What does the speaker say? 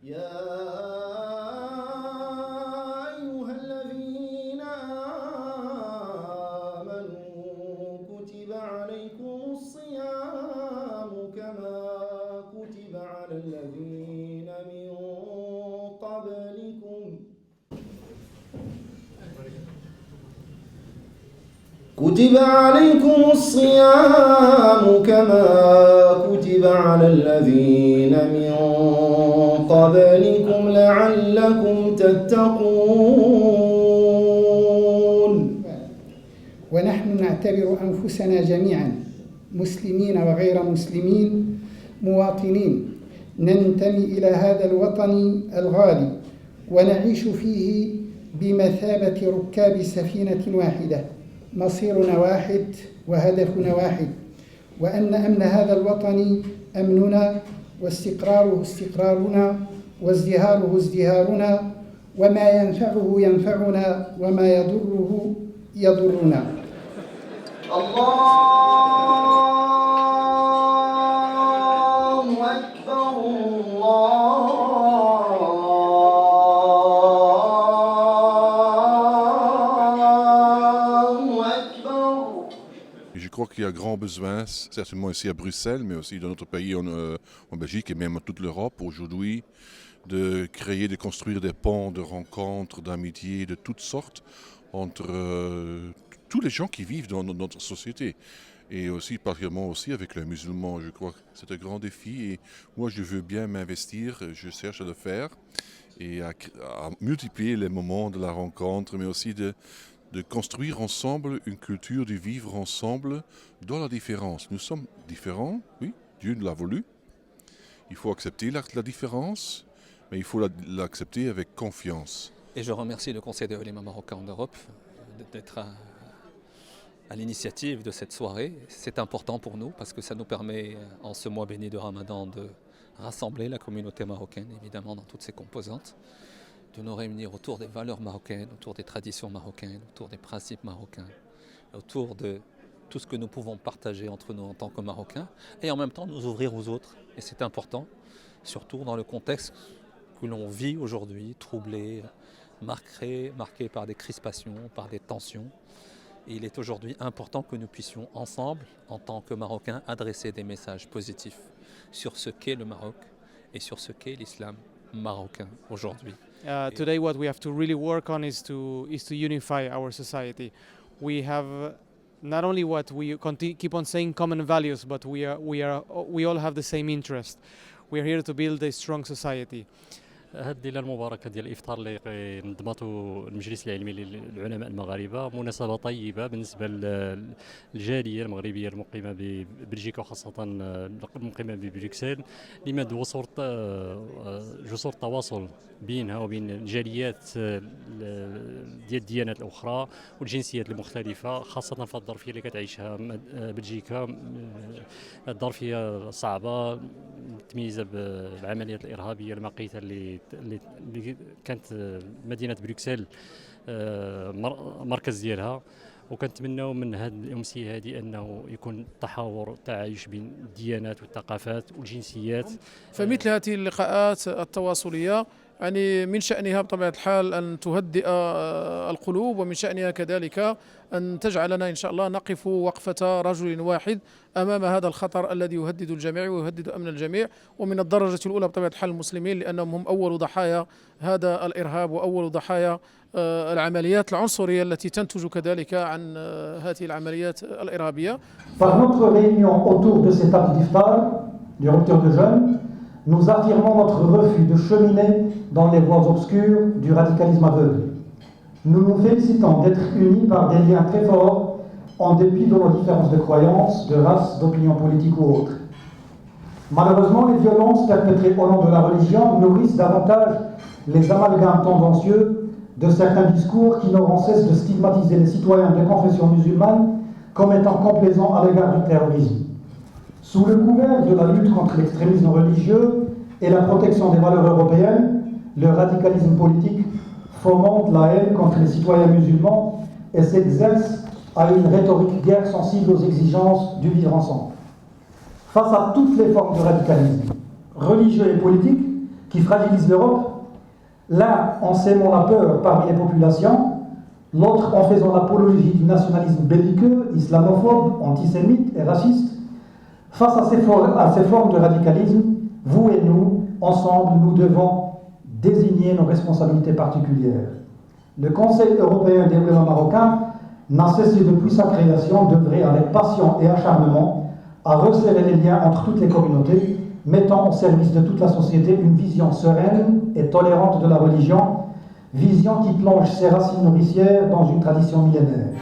يا أيها الذين آمنوا كتب عليكم الصيام كما كتب على الذين من قبلكم كتب عليكم الصيام كما كتب على الذين من قبلكم لعلكم تتقون. ونحن نعتبر أنفسنا جميعا مسلمين وغير مسلمين مواطنين ننتمي إلى هذا الوطن الغالي ونعيش فيه بمثابة ركاب سفينة واحدة، مصيرنا واحد وهدفنا واحد، وأن أمن هذا الوطن أمننا واستقراره استقرارنا وازدهاره ازدهارنا، وما ينفعه ينفعنا وما يضره يضرنا. الله أكبر الله أكبر. Je crois qu'il y a grand besoin, certainement ici à Bruxelles, mais aussi dans notre pays, en Belgique et même en toute l'Europe aujourd'hui, de créer, de construire des ponts de rencontres, d'amitié de toutes sortes entre tous les gens qui vivent dans notre société. Et aussi, particulièrement aussi avec les musulmans, je crois que c'est un grand défi. Et moi, je veux bien m'investir, je cherche à le faire et à multiplier les moments de la rencontre, mais aussi de construire ensemble une culture du vivre ensemble dans la différence. Nous sommes différents, oui, Dieu nous l'a voulu. Il faut accepter la différence, mais il faut l'accepter avec confiance. Et je remercie le Conseil des oulémas marocains en Europe d'être à l'initiative de cette soirée. C'est important pour nous parce que ça nous permet, en ce mois béni de Ramadan, de rassembler la communauté marocaine, évidemment, dans toutes ses composantes, de nous réunir autour des valeurs marocaines, autour des traditions marocaines, autour des principes marocains, autour de tout ce que nous pouvons partager entre nous en tant que Marocains, et en même temps nous ouvrir aux autres. Et c'est important, surtout dans le contexte que l'on vit aujourd'hui, troublé, marqué par des crispations, par des tensions. Et il est aujourd'hui important que nous puissions ensemble, en tant que Marocains, adresser des messages positifs sur ce qu'est le Maroc et sur ce qu'est l'islam marocain aujourd'hui. Today what we have to really work on is to unify our society. We have not only what we keep on saying common values, but we all have the same interest. We are here to build a strong society. هذه الليله المباركه ديال الافطار اللي نظمته المجلس العلمي للعلماء المغاربه مناسبه طيبه بالنسبه للجاليه المغربيه المقيمه ببلجيكا وخاصه المقيمه ببروكسل لمد جسور التواصل بينها وبين الجاليات ديال الديانات الاخرى والجنسيات المختلفه، خاصه في الظرفيه اللي كتعيشها بلجيكا، الظرفيه صعبه متميزه بالعمليات الارهابيه المقيته اللي كانت مدينه بروكسل مركز ديالها، وكنتمناو من هذه الامسيه هذه انه يكون تحاور وتعايش بين الديانات والثقافات والجنسيات. فمثل هذه اللقاءات التواصليه يعني من شأنها بطبيعة الحال أن تهدئ القلوب، ومن شأنها كذلك أن تجعلنا إن شاء الله نقف وقفة رجل واحد أمام هذا الخطر الذي يهدد الجميع ويهدد أمن الجميع، ومن الدرجة الأولى بطبيعة الحال المسلمين، لأنهم هم أول ضحايا هذا الإرهاب وأول ضحايا العمليات العنصرية التي تنتج كذلك عن هذه العمليات الإرهابية. Par notre réunion autour de cette table d'iftar du rupture de jeûne, nous affirmons notre refus de cheminer dans les voies obscures du radicalisme aveugle. Nous nous félicitons d'être unis par des liens très forts en dépit de nos différences de croyances, de race, d'opinion politique ou autres. Malheureusement, les violences perpétrées au nom de la religion nourrissent davantage les amalgames tendancieux de certains discours qui n'auront cesse de stigmatiser les citoyens de confession musulmane comme étant complaisants à l'égard du terrorisme. Sous le couvert de la lutte contre l'extrémisme religieux et la protection des valeurs européennes, le radicalisme politique fomente la haine contre les citoyens musulmans et s'exerce à une rhétorique guère sensible aux exigences du vivre ensemble. Face à toutes les formes de radicalisme, religieux et politique, qui fragilisent l'Europe, l'un en sémant la peur parmi les populations, l'autre en faisant l'apologie du nationalisme belliqueux, islamophobe, antisémite et raciste. Face à ces formes de radicalisme, vous et nous, ensemble, nous devons désigner nos responsabilités particulières. Le Conseil européen des oulémas marocains n'a cessé depuis sa création d'œuvrer avec passion et acharnement à resserrer les liens entre toutes les communautés, mettant au service de toute la société une vision sereine et tolérante de la religion, vision qui plonge ses racines nourricières dans une tradition millénaire.